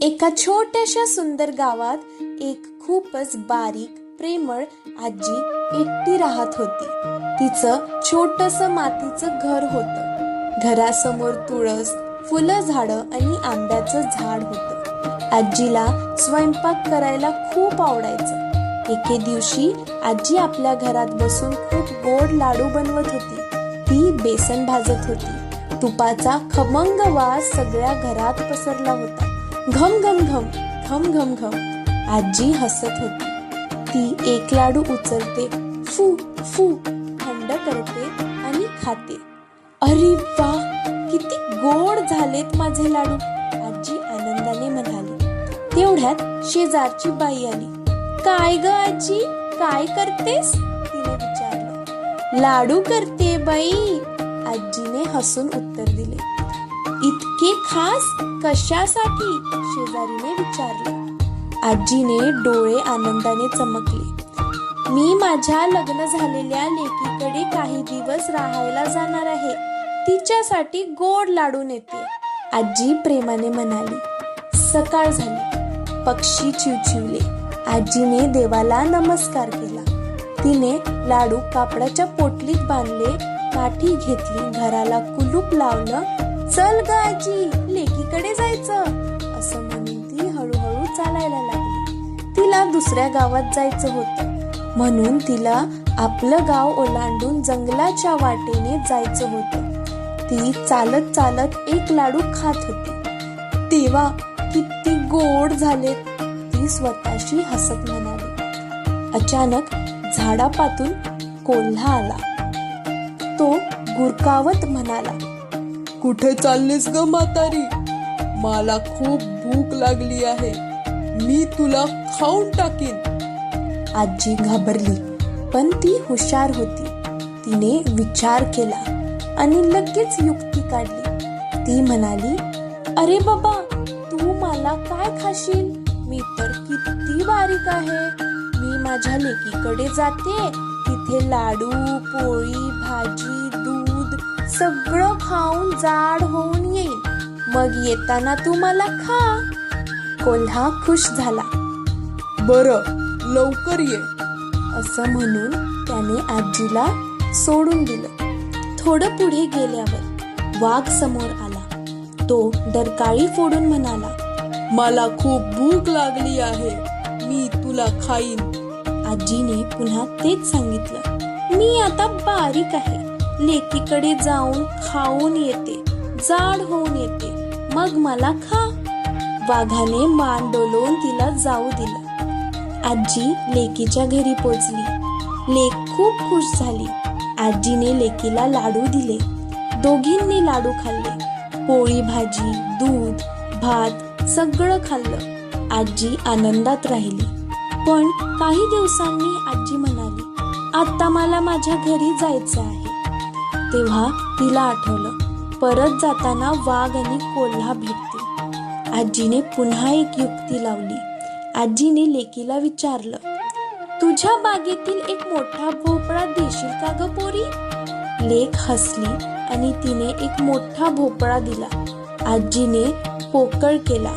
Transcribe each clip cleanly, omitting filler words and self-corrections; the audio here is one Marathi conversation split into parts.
एका छोट्याशा सुंदर गावात एक खूपच बारीक प्रेमळ आजी एकटी राहत होती. तिचं छोटंसं मातीचं घर होतं. घरासमोर तुळस, फुलं झाडं आणि आंब्याचं झाड होतं. आजीला स्वयंपाक करायला खूप आवडायचं. एके दिवशी आजी आपल्या घरात बसून खूप गोड लाडू बनवत होती. ती बेसन भाजत होती. तुपाचा खमंग वास सगळ्या घरात पसरला होता. घम घम घम घम घम घम. आजी हसत होती. ती एक लाडू उचलते, फू फू थंड करते आणि खाते. अरे वा, किती गोड झालेत माझे लाडू, आजी आनंदाने म्हणाली. तेवढ्यात शेजारची बाई आली. काय ग आजी, काय करतेस, तिने विचारलं. लाडू करते बाई, आजीने हसून उत्तर दिले. इतके खास कशासाठी, शेजारीने विचारले. आजीने डोळे आनंदाने चमकले. मी माझ्या लग्न झालेल्या लेकीकडे काही दिवस राहायला जाणार आहे. तिच्यासाठी गोड लाडू नेते, आजी प्रेमाने म्हणाली. सकाळ झाली. पक्षी चिवचिवले. आजीने देवाला नमस्कार केला. तिने लाडू कापडाच्या पोटलीत बांधले, काठी घेतली, घराला कुलूप लावलं. चल ग आजी, लेकीकडे जायचं, असं म्हणून ती हळूहळू चालायला लागली. तिला दुसऱ्या गावात जायचं होतं, म्हणून तिला आपलं गाव ओलांडून जंगलाच्या वाटेने जायचं होतं. ती चालत चालत एक लाडू खात होती. तेव्हा किती गोड झालेत, ती स्वतःशी हसत म्हणाली. अचानक झाडापातून कोल्हा आला. तो गुरकावत म्हणाला. कुठे चाललीस ग म्हातारी? मला खूप भूक लागली आहे, मी तुला खाऊन टाकीन. आजी घाबरली, पण ती हुशार होती. तिने विचार केला आणि लगेच युक्ती काढली. ती म्हणाली, अरे बाबा, तू मला काय खाशील? मी तर किती बारीक आहे. मी माझ्या लेकीकडे जाते, तिथे लाडू, पोळी, भाजी, दूध सगळं खाऊन जाड होऊन येईन. मग येताना तू मला खा. कोल्हा खुश झाला. बरं, लवकर ये, असं म्हणून त्याने आजीला सोडून दिलं. थोडं पुढे गेल्यावर वाघ समोर आला. तो डरकाळी फोडून म्हणाला, मला खूप भूक लागली आहे, मी तुला खाईन. आजीने पुन्हा तेच सांगितलं. मी आता बारीक आहे, लेकीकडे जाऊन खाऊन येते, जाड होऊन येते, मग मला खा. वाघाने मान डोलवून तिला जाऊ दिलं. आजी लेकीच्या घरी पोचली. लेक खूप खुश झाली. आजीने लेकीला लाडू दिले. दोघींनी लाडू खाल्ले. पोळी, भाजी, दूध, भात सगळं खाल्लं. आजी आनंदात राहिली. पण काही दिवसांनी आजी म्हणाली, आता मला माझ्या घरी जायचं आहे. तेव्हा तिला आठवलं, परत जाताना वाघ आणि कोल्हा भेटतील. आजीने पुन्हा एक युक्ती लावली. आजीने लेकीला विचारलं, तुझ्या बागेतील एक मोठा भोपळा देशील का ग पोरी? लेक हसली आणि तिने एक मोठा भोपळा दिला. आजीने पोकळ केला.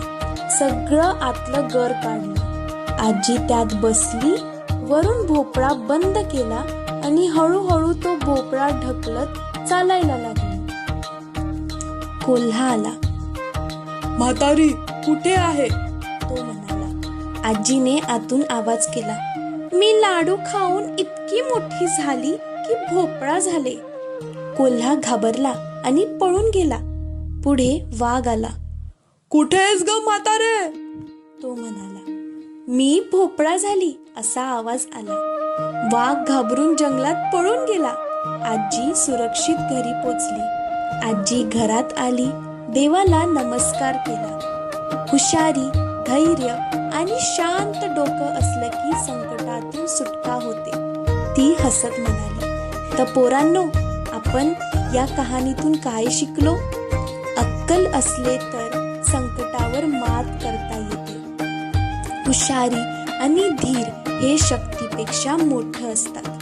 सगळं आतलं गर काढलं. आजी त्यात बसली. वरून भोपळा बंद केला आणि हळूहळू तो भोपळा ढकलत चालायला लागली. कोल्हा आला. म्हातारी कुठे आहे? तो म्हणाला. आजीने आतून आवाज केला. मी लाडू खाऊन इतकी मोठी झाली की भोपळा झाले. कोल्हा घाबरला आणि पळून गेला. पुढे वाघ आला. कुठे आहेस ग म्हातारे? तो म्हणाला. मी भोपळा झाली, असा आवाज आला. वाघ घाबरून जंगलात पळून गेला. आजी सुरक्षित घरी पोचली. आजी घरात आली. देवाला नमस्कार केला. हुशारी, धैर्य आणि शांत डोकं असलं की संकटातून सुटका होते, ती हसत म्हणाली. तर पोरांनो, आपण या कहाणीतून काय शिकलो? अक्कल असले तर संकटावर मात करता येते. हुशारी आणि धीर हे शक्तीपेक्षा मोठं असतात.